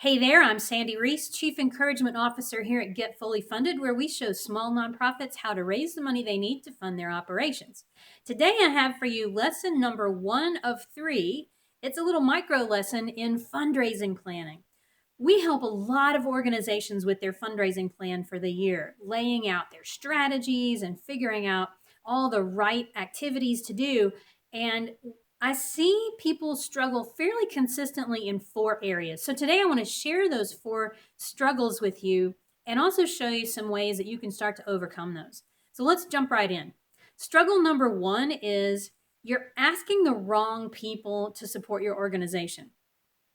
Hey there, I'm Sandy Reese, Chief Encouragement Officer here at Get Fully Funded, where we show small nonprofits how to raise the money they need to fund their operations. Today I have for you lesson number 1 of 3. It's a little micro lesson in fundraising planning. We help a lot of organizations with their fundraising plan for the year, laying out their strategies and figuring out all the right activities to do. And I see people struggle fairly consistently in 4 areas. So today I want to share those 4 struggles with you and also show you some ways that you can start to overcome those. So let's jump right in. Struggle number 1 is you're asking the wrong people to support your organization.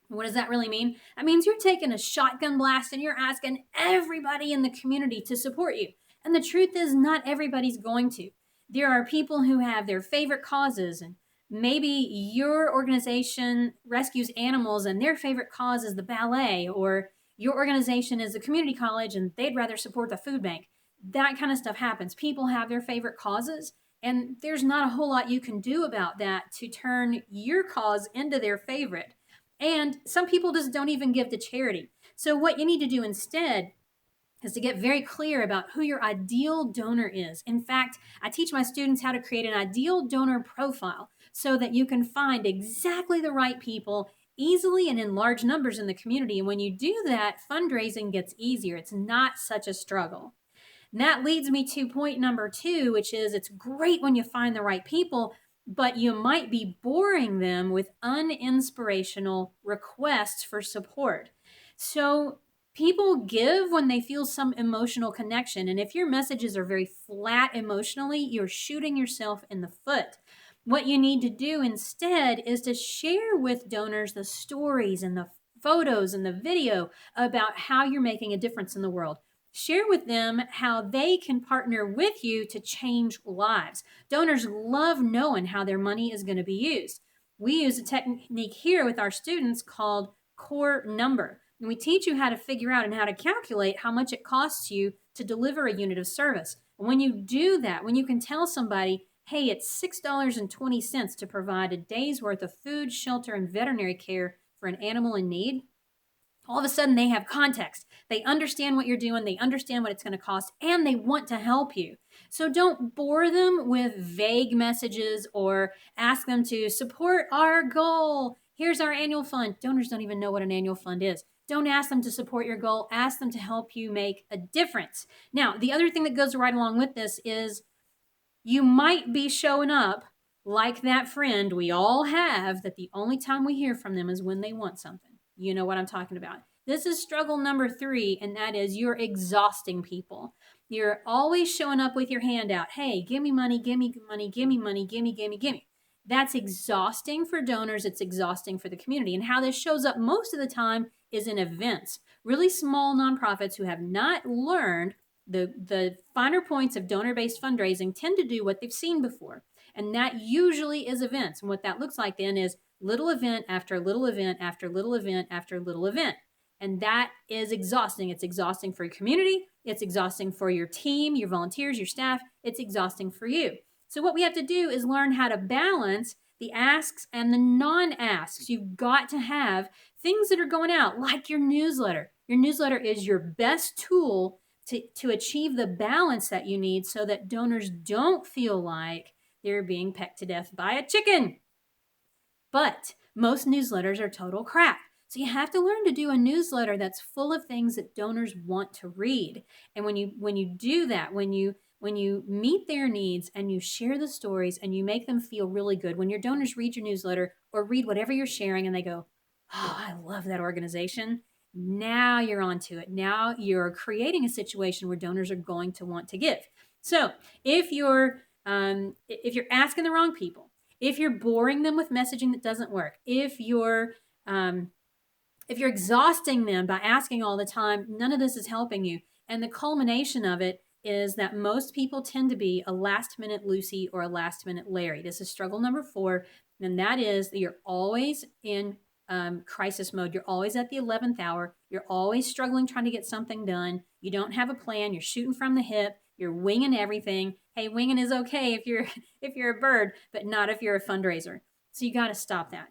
What does that really mean? That means you're taking a shotgun blast and you're asking everybody in the community to support you. And the truth is, not everybody's going to. There are people who have their favorite causes, and maybe your organization rescues animals and their favorite cause is the ballet, or your organization is a community college and they'd rather support the food bank. That kind of stuff happens. People have their favorite causes, and there's not a whole lot you can do about that to turn your cause into their favorite. And some people just don't even give to charity. So what you need to do instead is to get very clear about who your ideal donor is. In fact, I teach my students how to create an ideal donor profile so that you can find exactly the right people easily and in large numbers in the community. And when you do that, fundraising gets easier. It's not such a struggle. And that leads me to point number 2, which is it's great when you find the right people, but you might be boring them with uninspirational requests for support. So people give when they feel some emotional connection. And if your messages are very flat emotionally, you're shooting yourself in the foot. What you need to do instead is to share with donors the stories and the photos and the video about how you're making a difference in the world. Share with them how they can partner with you to change lives. Donors love knowing how their money is going to be used. We use a technique here with our students called core number. And we teach you how to figure out and how to calculate how much it costs you to deliver a unit of service. And when you do that, when you can tell somebody, hey, it's $6.20 to provide a day's worth of food, shelter, and veterinary care for an animal in need, all of a sudden they have context. They understand what you're doing, they understand what it's going to cost, and they want to help you. So don't bore them with vague messages or ask them to support our goal. Here's our annual fund. Donors don't even know what an annual fund is. Don't ask them to support your goal. Ask them to help you make a difference. Now, the other thing that goes right along with this is you might be showing up like that friend we all have that the only time we hear from them is when they want something. You know what I'm talking about. This is struggle number 3, and that is you're exhausting people. You're always showing up with your hand out. Hey, give me money, give me money, give me money, give me, give me, give me. That's exhausting for donors. It's exhausting for the community. And how this shows up most of the time is in events. Really small nonprofits who have not learned the finer points of donor-based fundraising tend to do what they've seen before. And that usually is events. And what that looks like then is little event after little event after little event after little event. And that is exhausting. It's exhausting for your community. It's exhausting for your team, your volunteers, your staff. It's exhausting for you. So what we have to do is learn how to balance the asks and the non-asks. You've got to have things that are going out, like your newsletter. Your newsletter is your best tool to achieve the balance that you need so that donors don't feel like they're being pecked to death by a chicken. But most newsletters are total crap. So you have to learn to do a newsletter that's full of things that donors want to read. And when you do that, when you meet their needs and you share the stories and you make them feel really good, when your donors read your newsletter or read whatever you're sharing and they go, oh, I love that organization. Now you're onto it. Now you're creating a situation where donors are going to want to give. So if you're asking the wrong people, if you're boring them with messaging that doesn't work, if you're exhausting them by asking all the time, none of this is helping you. And the culmination of it is that most people tend to be a last-minute Lucy or a last-minute Larry. This is struggle number 4, and that is that you're always in crisis mode. You're always at the 11th hour. You're always struggling trying to get something done. You don't have a plan. You're shooting from the hip. You're winging everything. Hey, winging is okay if you're a bird, but not if you're a fundraiser. So you got to stop that.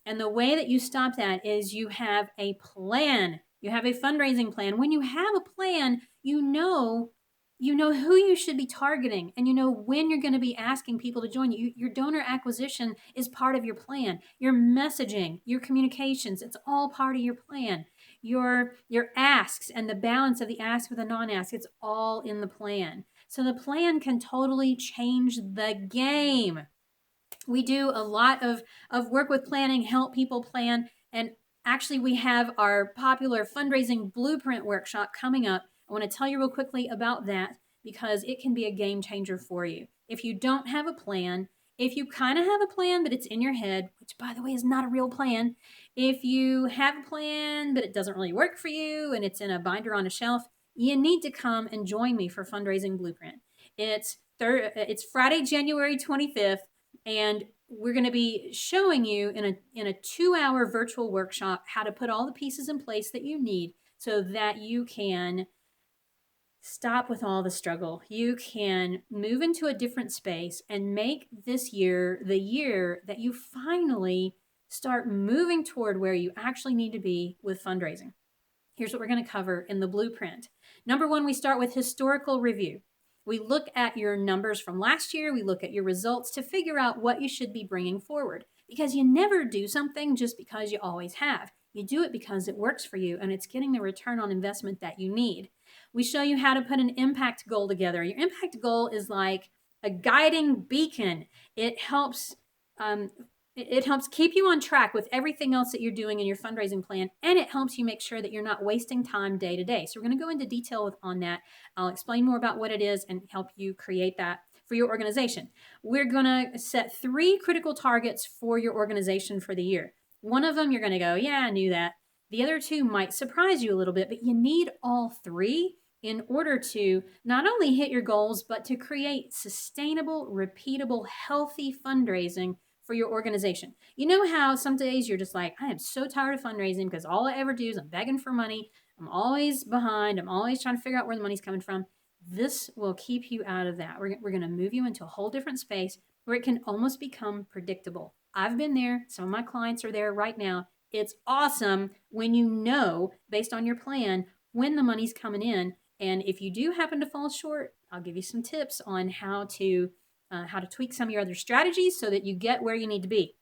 And the way that you stop that is you have a plan. You have a fundraising plan. When you have a plan, you know who you should be targeting, and you know when you're going to be asking people to join you. Your donor acquisition is part of your plan. Your messaging, your communications, it's all part of your plan. Your asks and the balance of the ask with the non-ask, it's all in the plan. So the plan can totally change the game. We do a lot of work with planning, help people plan. And actually, we have our popular fundraising blueprint workshop coming up. I want to tell you real quickly about that because it can be a game changer for you. If you don't have a plan, if you kind of have a plan, but it's in your head, which by the way is not a real plan, if you have a plan, but it doesn't really work for you and it's in a binder on a shelf, you need to come and join me for Fundraising Blueprint. It's Friday, January 25th. And we're going to be showing you in a 2-hour virtual workshop how to put all the pieces in place that you need so that you can stop with all the struggle. You can move into a different space and make this year the year that you finally start moving toward where you actually need to be with fundraising. Here's what we're going to cover in the blueprint. Number one, we start with historical review. We look at your numbers from last year. We look at your results to figure out what you should be bringing forward, because you never do something just because you always have. You do it because it works for you and it's getting the return on investment that you need. We show you how to put an impact goal together. Your impact goal is like a guiding beacon. It helps keep you on track with everything else that you're doing in your fundraising plan, and it helps you make sure that you're not wasting time day to day. So we're going to go into detail on that. I'll explain more about what it is and help you create that for your organization. We're going to set 3 critical targets for your organization for the year. One of them, you're going to go, yeah, I knew that. The other 2 might surprise you a little bit, but you need all 3 in order to not only hit your goals, but to create sustainable, repeatable, healthy fundraising for your organization. You know how some days you're just like, I am so tired of fundraising because all I ever do is I'm begging for money. I'm always behind. I'm always trying to figure out where the money's coming from. This will keep you out of that. We're going to move you into a whole different space where it can almost become predictable. I've been there. Some of my clients are there right now. It's awesome when you know, based on your plan, when the money's coming in. And if you do happen to fall short, I'll give you some tips on how to tweak some of your other strategies so that you get where you need to be.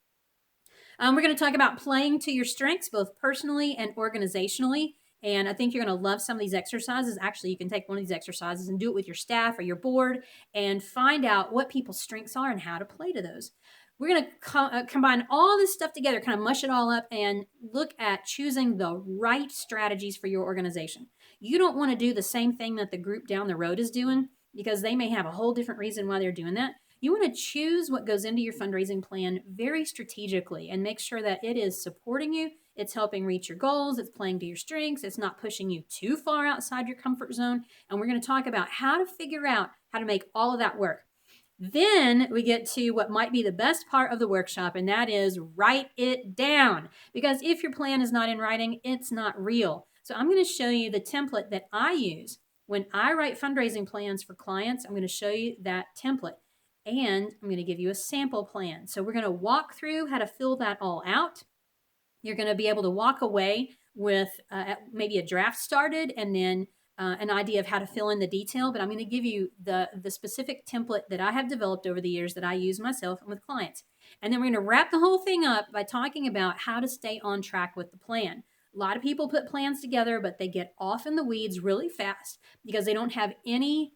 We're going to talk about playing to your strengths, both personally and organizationally. And I think you're going to love some of these exercises. Actually, you can take one of these exercises and do it with your staff or your board and find out what people's strengths are and how to play to those. We're going to combine all this stuff together, kind of mush it all up, and look at choosing the right strategies for your organization. You don't want to do the same thing that the group down the road is doing, because they may have a whole different reason why they're doing that. You want to choose what goes into your fundraising plan very strategically and make sure that it is supporting you, it's helping reach your goals, it's playing to your strengths, it's not pushing you too far outside your comfort zone. And we're going to talk about how to figure out how to make all of that work. Then we get to what might be the best part of the workshop, and that is write it down. Because if your plan is not in writing, it's not real. So I'm going to show you the template that I use when I write fundraising plans for clients. I'm going to show you that template, and I'm going to give you a sample plan. So we're going to walk through how to fill that all out. You're going to be able to walk away with maybe a draft started and then an idea of how to fill in the detail. But I'm going to give you the specific template that I have developed over the years that I use myself and with clients. And then we're going to wrap the whole thing up by talking about how to stay on track with the plan. A lot of people put plans together, but they get off in the weeds really fast because they don't have any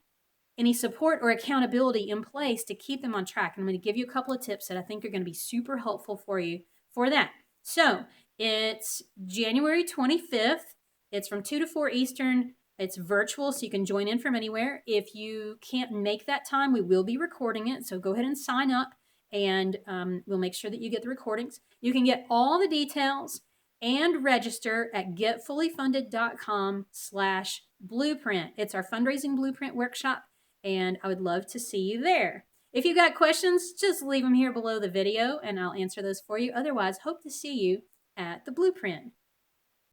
support or accountability in place to keep them on track. And I'm going to give you a couple of tips that I think are going to be super helpful for you for that. So it's January 25th. It's from 2 to 4 Eastern. It's virtual, so you can join in from anywhere. If you can't make that time, we will be recording it. So go ahead and sign up, and we'll make sure that you get the recordings. You can get all the details and register at getfullyfunded.com/blueprint. It's our fundraising blueprint workshop, and I would love to see you there. If you've got questions, just leave them here below the video, and I'll answer those for you. Otherwise, hope to see you at the blueprint.